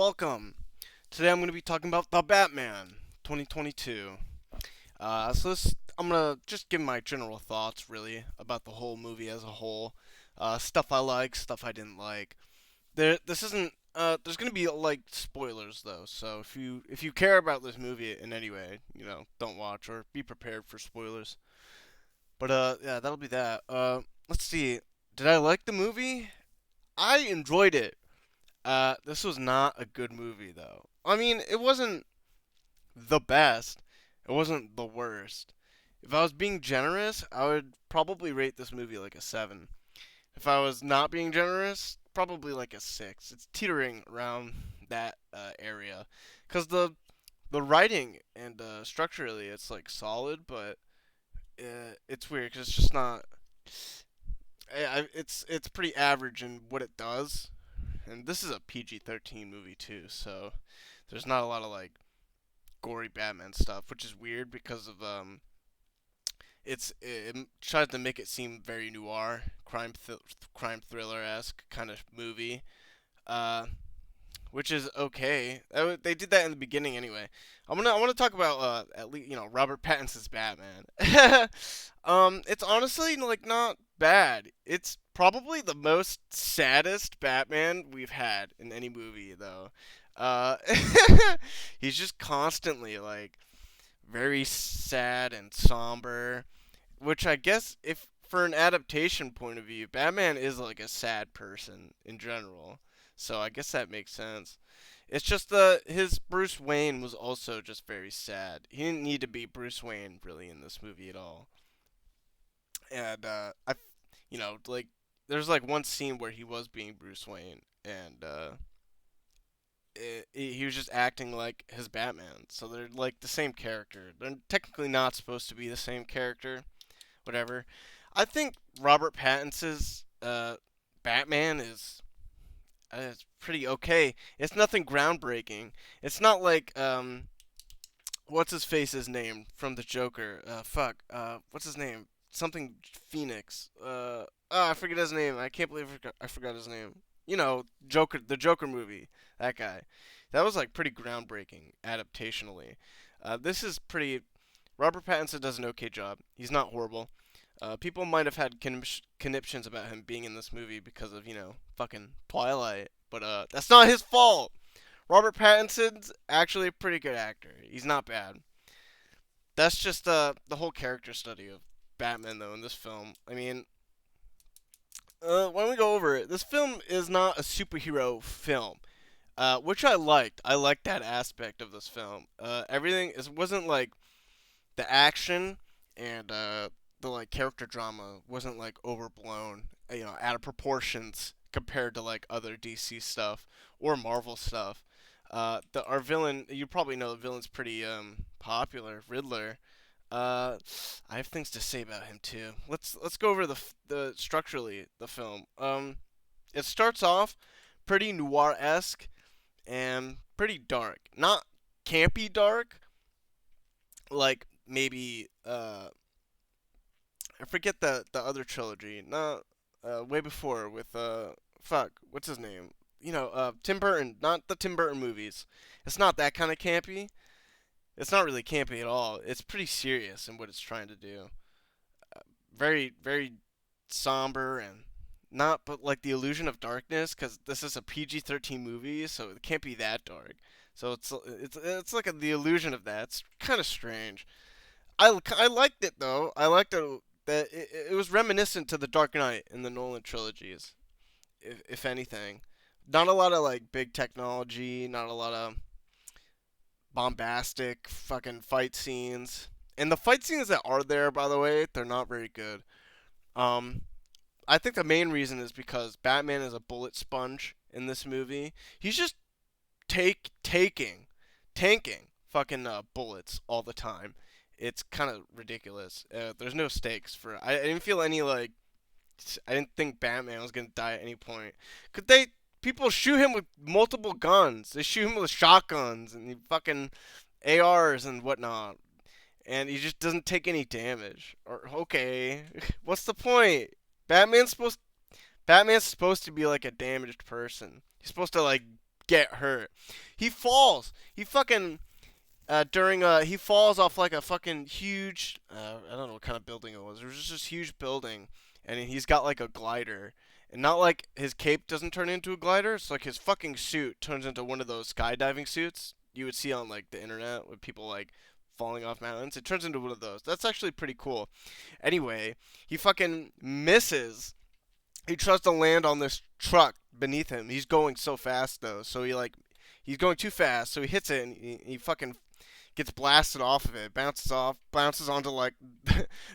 welcome. Today I'm going to be talking about The Batman 2022. I'm going to just give my general thoughts, really, about the whole movie as a whole. Stuff I like, stuff I didn't like. This isn't. There's going to be like spoilers though, so if you care about this movie in any way, don't watch or be prepared for spoilers. But yeah, that'll be that. Let's see. Did I like the movie? I enjoyed it. This was not a good movie though. I mean, it wasn't the best. It wasn't the worst. If I was being generous, I would probably rate this movie like a 7. If I was not being generous, probably like a 6. It's teetering around that area. Cuz the writing and structurally it's like solid, but it's weird cuz it's just not it's pretty average in what it does. And this is a PG-13 movie too, so there's not a lot of like gory Batman stuff, which is weird because of it tries to make it seem very noir, crime thriller esque kind of movie, uh, which is okay. They did that in the beginning anyway. I want to talk about at least Robert Pattinson's Batman. It's honestly like not bad. It's probably the most saddest Batman we've had in any movie though. Uh, he's just constantly like very sad and somber, which I guess if for an adaptation point of view, Batman is like a sad person in general. So I guess that makes sense. It's just the his Bruce Wayne was also just very sad. He didn't need to be Bruce Wayne really in this movie at all. And like there's like one scene where he was being Bruce Wayne and he was just acting like his Batman. So they're like the same character. They're technically not supposed to be the same character. Whatever. I think Robert Pattinson's Batman is it's pretty okay. It's nothing groundbreaking. It's not like what's his face's name from the Joker? What's his name? Something Phoenix. I forget his name. I can't believe I forgot his name. Joker, the Joker movie. That guy. That was like pretty groundbreaking adaptationally. This is pretty. Robert Pattinson does an okay job. He's not horrible. People might have had conniptions about him being in this movie because of fucking Twilight, but that's not his fault. Robert Pattinson's actually a pretty good actor. He's not bad. That's just the whole character study of Batman though in this film. I mean, when we go over it, this film is not a superhero film, which I liked. I liked that aspect of this film. Everything is wasn't like the action and the like character drama wasn't like overblown, out of proportions compared to like other DC stuff or Marvel stuff. The our villain, you probably know the villain's pretty popular, Riddler. I have things to say about him too. Let's go over the structurally the film. It starts off pretty noir esque and pretty dark. Not campy dark, like maybe I forget the other trilogy. Not way before with what's his name? Tim Burton, not the Tim Burton movies. It's not that kind of campy. It's not really campy at all. It's pretty serious in what it's trying to do. Very very somber and not but like the illusion of darkness because this is a PG-13 movie, so it can't be that dark. So it's like the illusion of that. It's kind of strange. I liked it though. I liked it that it was reminiscent to the Dark Knight in the Nolan trilogies, if anything. Not a lot of like big technology, not a lot of bombastic fucking fight scenes. And the fight scenes that are there, by the way, they're not very good. Um, I think the main reason is because Batman is a bullet sponge in this movie. He's just tanking fucking bullets all the time. It's kind of ridiculous. There's no stakes for. I didn't feel any like. I didn't think Batman was gonna die at any point. Could they? People shoot him with multiple guns. They shoot him with shotguns and fucking ARs and whatnot, and he just doesn't take any damage. Or okay, what's the point? Batman's supposed Batman's supposed to be like a damaged person. He's supposed to like get hurt. He falls. He fucking during he falls off like a fucking huge I don't know what kind of building it was. It was just this huge building, and he's got like a glider, and not like his cape doesn't turn into a glider. It's like his fucking suit turns into one of those skydiving suits you would see on like the internet with people like falling off mountains. It turns into one of those. That's actually pretty cool. Anyway, he fucking misses. He tries to land on this truck beneath him. He's going so fast though, so he's going too fast, so he hits it and he fucking gets blasted off of it, bounces onto like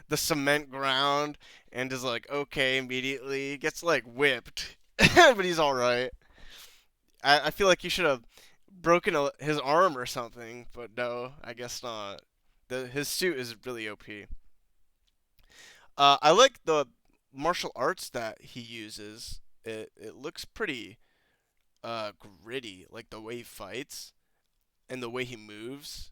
the cement ground, and is like okay immediately. Gets like whipped, but he's all right. I feel like he should have broken his arm or something, but no, I guess not. His suit is really OP. I like the martial arts that he uses. It looks pretty gritty, like the way he fights and the way he moves.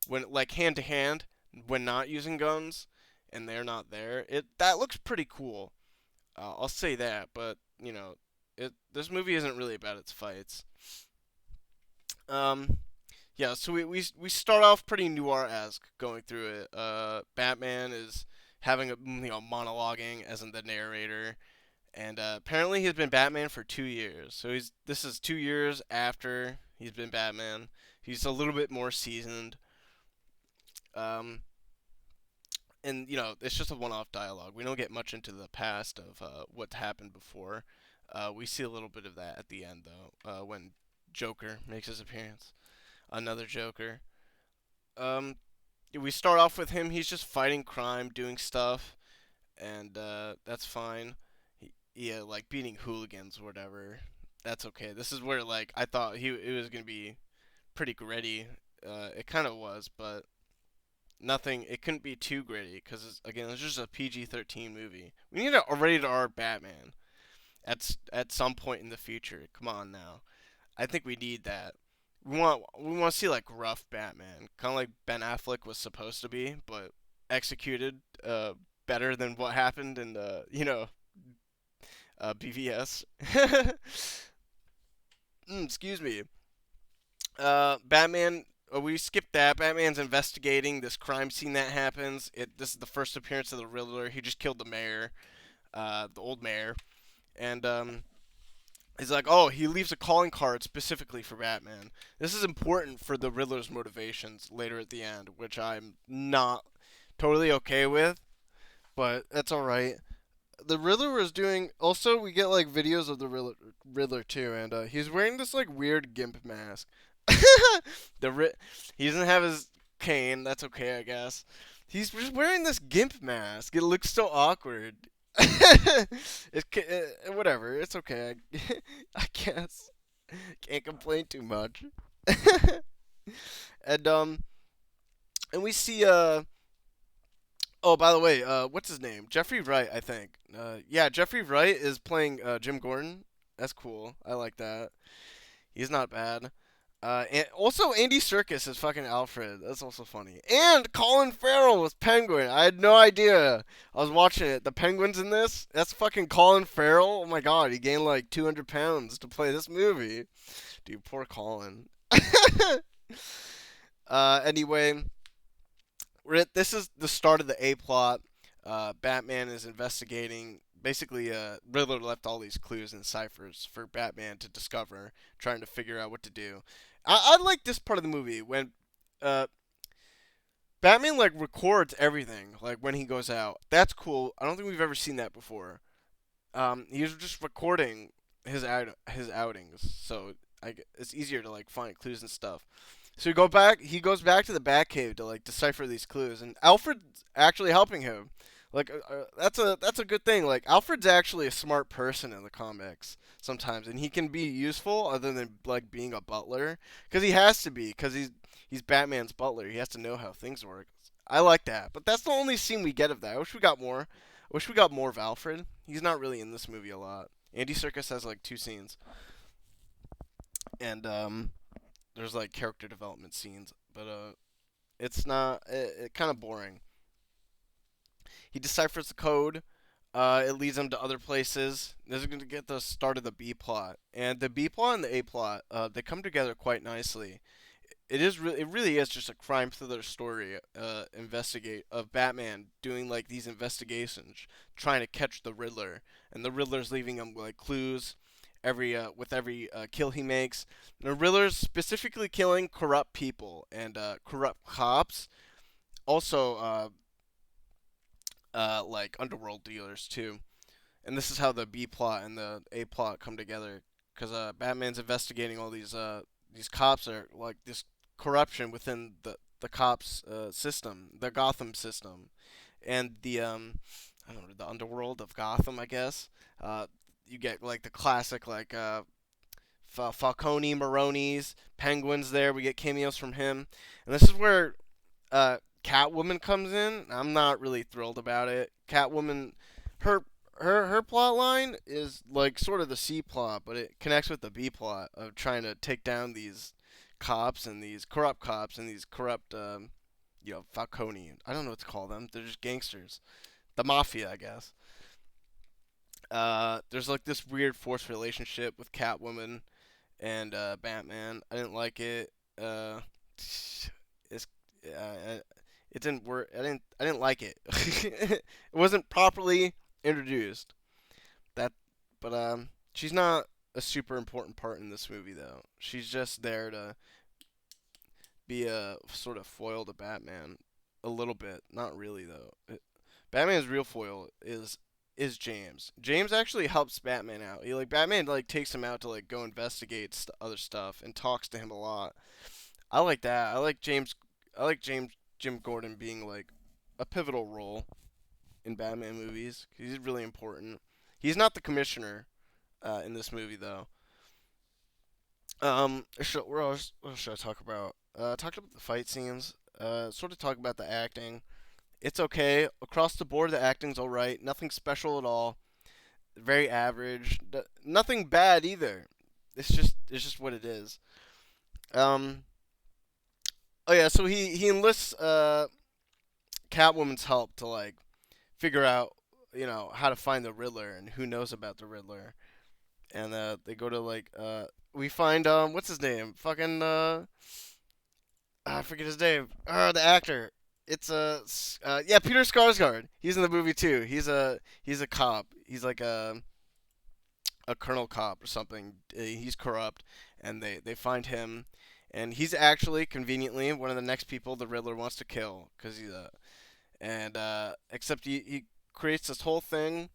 When like hand to hand when not using guns and they're not there. It that looks pretty cool. I'll say that, but this movie isn't really about its fights. Um, yeah, so we start off pretty noir-esque going through it. Batman is having a monologuing as in the narrator, and apparently he's been Batman for 2 years. So this is 2 years after he's been Batman. He's a little bit more seasoned. Um, and it's just a one-off dialogue. We don't get much into the past of what's happened before. We see a little bit of that at the end though, when Joker makes his appearance. Another Joker. Um, we start off with him. He's just fighting crime, doing stuff, and that's fine. Yeah, like beating hooligans or whatever. That's okay. This is where like I thought it was gonna be pretty gritty. It kind of was, but nothing. It couldn't be too gritty because again, it's just a PG-13 movie. We need a rated R Batman at some point in the future. Come on now. I think we need that. We want to see like rough Batman, kind of like Ben Affleck was supposed to be, but executed better than what happened in the BVS. Excuse me. Batman. We skipped that. Batman's investigating this crime scene that happens. This is the first appearance of the Riddler. He just killed the mayor, the old mayor, and he's like, oh, he leaves a calling card specifically for Batman. This is important for the Riddler's motivations later at the end, which I'm not totally okay with, but that's all right. The Riddler was doing. Also, we get like videos of the Riddler too, and he's wearing this like weird gimp mask. He doesn't have his cane. That's okay, I guess. He's just wearing this gimp mask. It looks so awkward. Whatever. It's okay. I guess can't complain too much. and and we see oh, by the way, what's his name? Jeffrey Wright, I think. Yeah, Jeffrey Wright is playing Jim Gordon. That's cool. I like that. He's not bad. And also Andy Serkis is fucking Alfred. That's also funny. And Colin Farrell was Penguin. I had no idea. I was watching it. The Penguin's in this. That's fucking Colin Farrell. Oh my god, he gained like 200 pounds to play this movie. Dude, poor Colin. Anyway, this is the start of the A plot. Batman is investigating. Basically, Riddler left all these clues and ciphers for Batman to discover, trying to figure out what to do. I like this part of the movie when uh, Batman like records everything, like when he goes out. That's cool. I don't think we've ever seen that before. He was just recording his outings, so it's easier to like find clues and stuff. So he goes back to the Batcave to like decipher these clues, and Alfred's actually helping him. Like that's a good thing. Like Alfred's actually a smart person in the comics sometimes, and he can be useful other than like being a butler, because he has to be, because he's Batman's butler. He has to know how things work. I like that, but that's the only scene we get of that. I wish we got more. I wish we got more of Alfred. He's not really in this movie a lot. Andy Serkis has like 2 scenes, and there's like character development scenes, but it's not it kind of boring. He deciphers the code. It leads them to other places. This is going to get the start of the B plot, and the B plot and the A plot, they come together quite nicely. It really is just a crime thriller story, investigate of Batman doing like these investigations, trying to catch the Riddler, and the Riddler's leaving him like clues with every kill he makes. The Riddler's specifically killing corrupt people and corrupt cops, also like underworld dealers too. And this is how the B plot and the A plot come together, because Batman's investigating all these cops are like this corruption within the cops system, the Gotham system, and the I don't know, the underworld of Gotham, I guess. Uh, you get like the classic like Falcone, Maroni's, Penguin's there. We get cameos from him, and this is where uh, Catwoman comes in. I'm not really thrilled about it. Catwoman, her her plot line is like sort of the C plot, but it connects with the B plot of trying to take down these cops and these corrupt Falcone. I don't know what to call them. They're just gangsters. The mafia, I guess. There's like this weird forced relationship with Catwoman and Batman. I didn't like it. It's it didn't work. I didn't like it. It wasn't properly introduced. That, but she's not a super important part in this movie though. She's just there to be a sort of foil to Batman, a little bit. Not really though. Batman's real foil is James. James actually helps Batman out. Batman like takes him out to like go investigate other stuff and talks to him a lot. I like that. I like James. I like Jim Gordon being like a pivotal role in Batman movies. He's really important. He's not the commissioner in this movie though. What else should I talk about? Talk about the fight scenes. Sort of talk about the acting. It's okay across the board. The acting's all right. Nothing special at all. Very average. Nothing bad either. It's just what it is. Um. Oh yeah. So he enlists Catwoman's help to like figure out how to find the Riddler and who knows about the Riddler. And they go to like we find what's his name? Fucking I forget his name. The actor. It's yeah, Peter Skarsgård. He's in the movie too. He's a cop. He's like a colonel cop or something. He's corrupt, and they find him, and he's actually conveniently one of the next people the Riddler wants to kill, cause he's and except he creates this whole thing.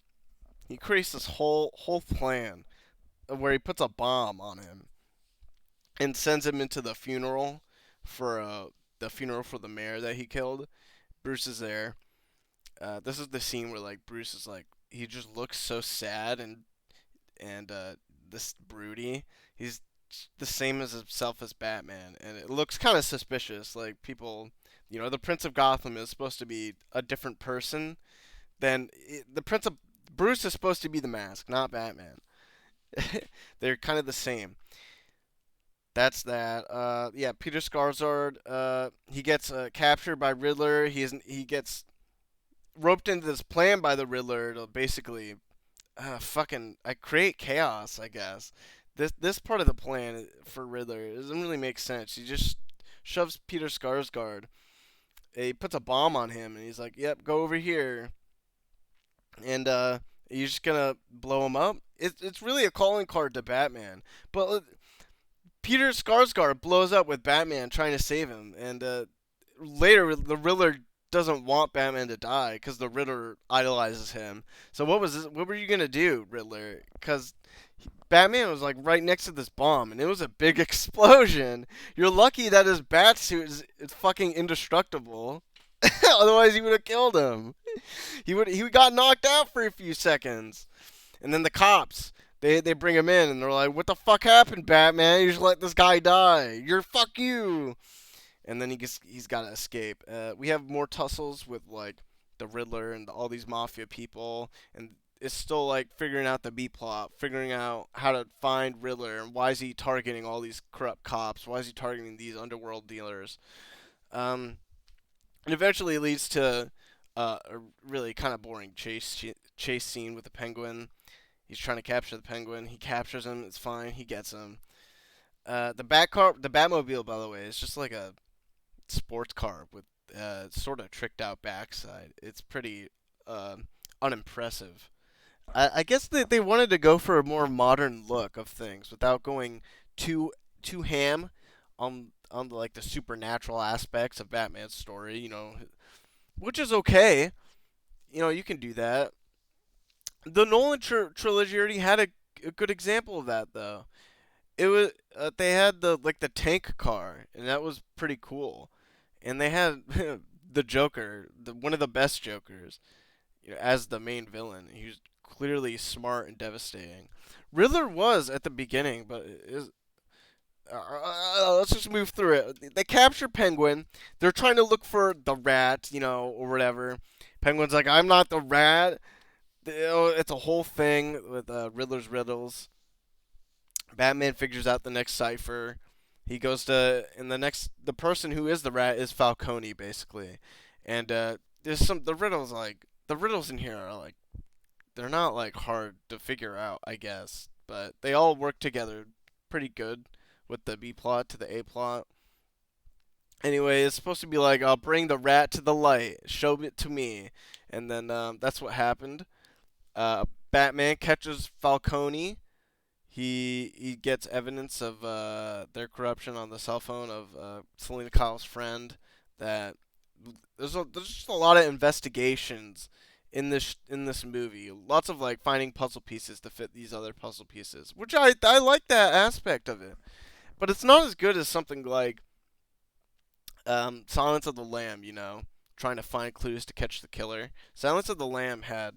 He creates this whole plan where he puts a bomb on him and sends him into for the funeral for the mayor that he killed. Bruce is there. This is the scene where like Bruce is like he just looks so sad and this broody. He's the same as himself as Batman, and it looks kind of suspicious. Like people, the Prince of Gotham is supposed to be a different person than the Prince of Bruce is supposed to be the mask, not Batman. They're kind of the same. That's that. Yeah, Peter Skarsgård. He gets captured by Riddler. He gets roped into this plan by the Riddler to basically, fucking, I create chaos. I guess this part of the plan for Riddler doesn't really make sense. He just shoves Peter Skarsgård. He puts a bomb on him, and he's like, "Yep, go over here." And you're just gonna blow him up. It's really a calling card to Batman, but Peter Skarsgård blows up with Batman trying to save him, and later the Riddler doesn't want Batman to die because the Riddler idolizes him. So what were you gonna do, Riddler? Because Batman was like right next to this bomb, and it was a big explosion. You're lucky that his bat suit is fucking indestructible. Otherwise, he would have killed him. He got knocked out for a few seconds, and then the cops they bring him in and they're like, "What the fuck happened, Batman? You just let this guy die. You're fuck you." And then he's got to escape. We have more tussles with like the Riddler and all these mafia people, and it's still like figuring out the B plot, figuring out how to find Riddler and why is he targeting all these corrupt cops? Why is he targeting these underworld dealers? It eventually leads to a really kind of boring chase scene with the Penguin. He's trying to capture the Penguin. He captures him. It's fine. He gets him. The Batmobile, by the way, is just like a sports car with sort of tricked out backside. It's pretty uh, unimpressive. I guess they wanted to go for a more modern look of things without going too ham on the, like the supernatural aspects of Batman's story. Which is okay. You can do that. The Nolan trilogy already had a good example of that, though. It was they had the tank car, and that was pretty cool. And they had the Joker, one of the best Jokers, as the main villain. He was clearly smart and devastating. Riddler was at the beginning, but let's just move through it. They capture Penguin. They're trying to look for the rat, or whatever. Penguin's like, I'm not the rat. It's a whole thing with Riddler's riddles. Batman figures out the next cipher. He goes to, and the person who is the rat is Falcone, basically. And there's the riddles in here are like, they're not like hard to figure out, I guess, but they all work together pretty good with the B plot to the A plot. Anyway, it's supposed to be like, I'll bring the rat to the light, show it to me, and then that's what happened. Batman catches Falcone. He gets evidence of their corruption on the cell phone of Selena Kyle's friend. That there's just a lot of investigations in this movie. Lots of like finding puzzle pieces to fit these other puzzle pieces, which I like that aspect of it. But it's not as good as something like Silence of the Lamb. Trying to find clues to catch the killer. Silence of the Lamb had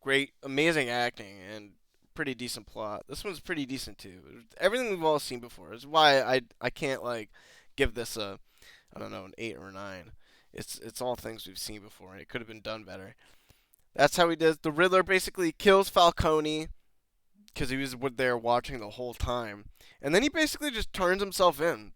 great, amazing acting and pretty decent plot. This one's pretty decent too. Everything we've all seen before is why I can't like give this a, I don't know, an 8 or 9. It's all things we've seen before, and it could have been done better. That's how he does. The Riddler basically kills Falcone because he was there watching the whole time, and then he basically just turns himself in.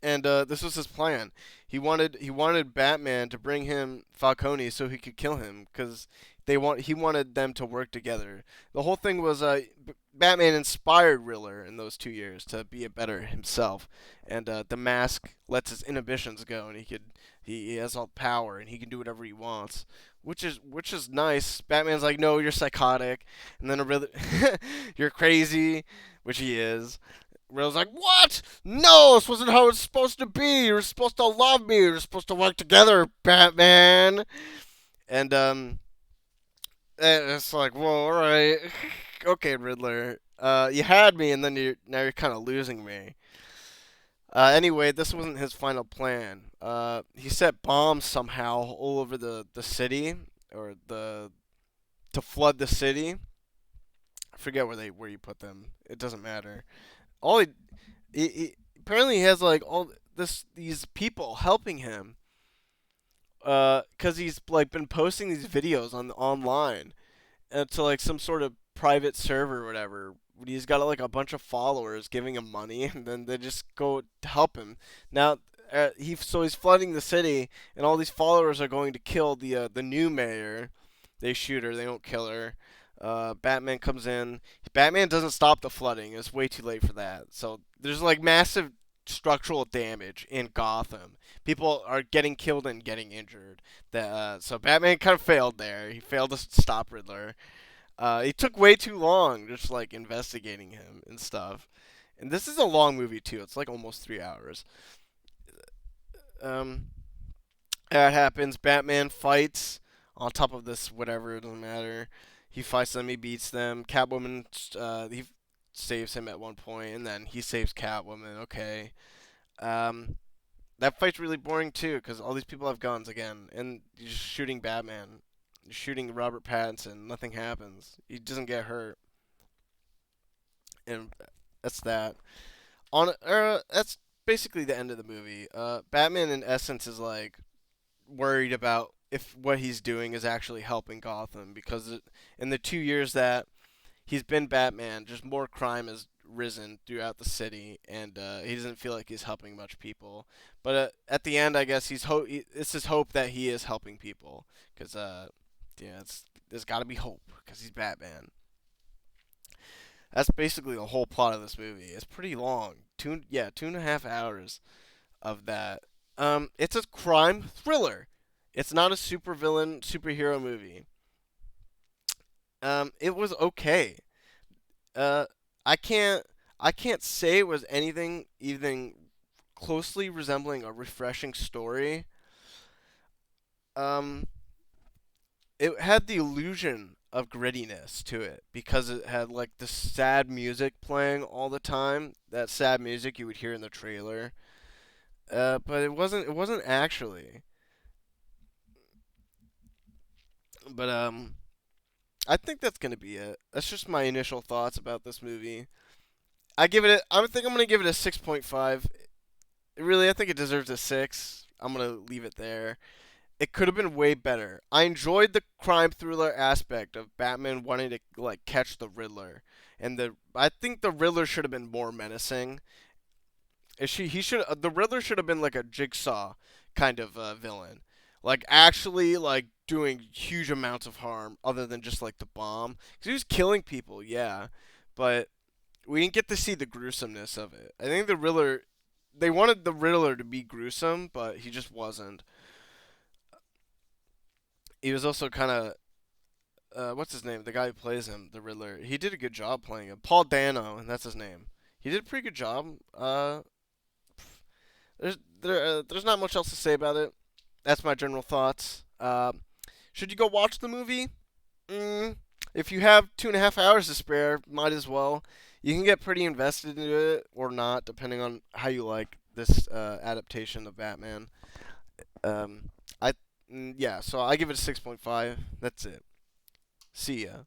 And this was his plan. He wanted Batman to bring him Falcone so he could kill him because he wanted them to work together. The whole thing was Batman inspired Riddler in those 2 years to be a better himself, and the mask lets his inhibitions go, and he has all power and he can do whatever he wants, which is nice. Batman's like, no, you're psychotic, and then Riddler, you're crazy, which he is. Riddler's like, what? No, this wasn't how it's supposed to be. You're supposed to love me. You're supposed to work together, Batman. And it's like, well, all right, okay, Riddler. You had me, and then now you're kind of losing me. Anyway, this wasn't his final plan. He set bombs somehow all over the city, or to flood the city. I forget where you put them. It doesn't matter. All he apparently he has like all these people helping him. Cause he's like been posting these videos online, to like some sort of private server or whatever. He's got like a bunch of followers giving him money, and then they just go to help him. Now, he's flooding the city, and all these followers are going to kill the new mayor. They shoot her. They don't kill her. Batman comes in. Batman doesn't stop the flooding. It's way too late for that. So there's like massive structural damage in Gotham. People are getting killed and getting injured. So Batman kind of failed there. He failed to stop Riddler. He took way too long just like investigating him and stuff. And this is a long movie too. It's like almost 3 hours. Um, that happens. Batman fights on top of this whatever. It doesn't matter. He fights them. He beats them. Catwoman. He saves him at one point, and then he saves Catwoman. Okay. Um, that fight's really boring too, because all these people have guns again, and you're just shooting Batman, you're shooting Robert Pattinson. Nothing happens. He doesn't get hurt, and that's that. That's basically the end of the movie. Batman, in essence, is like worried about if what he's doing is actually helping Gotham, because in the 2 years that he's been Batman, just more crime has risen throughout the city, and he doesn't feel like he's helping much people. But at the end, I guess it's his hope that he is helping people, because yeah, there's got to be hope because he's Batman. That's basically the whole plot of this movie. It's pretty long. 2.5 hours of that. It's a crime thriller. It's not a supervillain superhero movie. It was okay. Uh, I can't I can't say it was anything even closely resembling a refreshing story. Um, it had the illusion of grittiness to it because it had like the sad music playing all the time. That sad music you would hear in the trailer. But it wasn't actually. But I think that's gonna be it. That's just my initial thoughts about this movie. I think I'm gonna give it a 6.5. Really, I think it deserves a 6. I'm gonna leave it there. It could have been way better. I enjoyed the crime thriller aspect of Batman wanting to like catch the Riddler, and the I think the Riddler should have been more menacing. Is she he should The Riddler should have been like a Jigsaw kind of villain, like actually like doing huge amounts of harm other than just like the bomb. Because he was killing people, yeah, but we didn't get to see the gruesomeness of it. I think the Riddler they wanted the Riddler to be gruesome, but he just wasn't. He was also kind of what's his name? The guy who plays him, the Riddler. He did a good job playing him. Paul Dano, and that's his name. He did a pretty good job. There's not much else to say about it. That's my general thoughts. Should you go watch the movie? Mm, if you have 2.5 hours to spare, might as well. You can get pretty invested into it or not, depending on how you like this adaptation of Batman. Um, I yeah, so I give it a 6.5. That's it. See ya.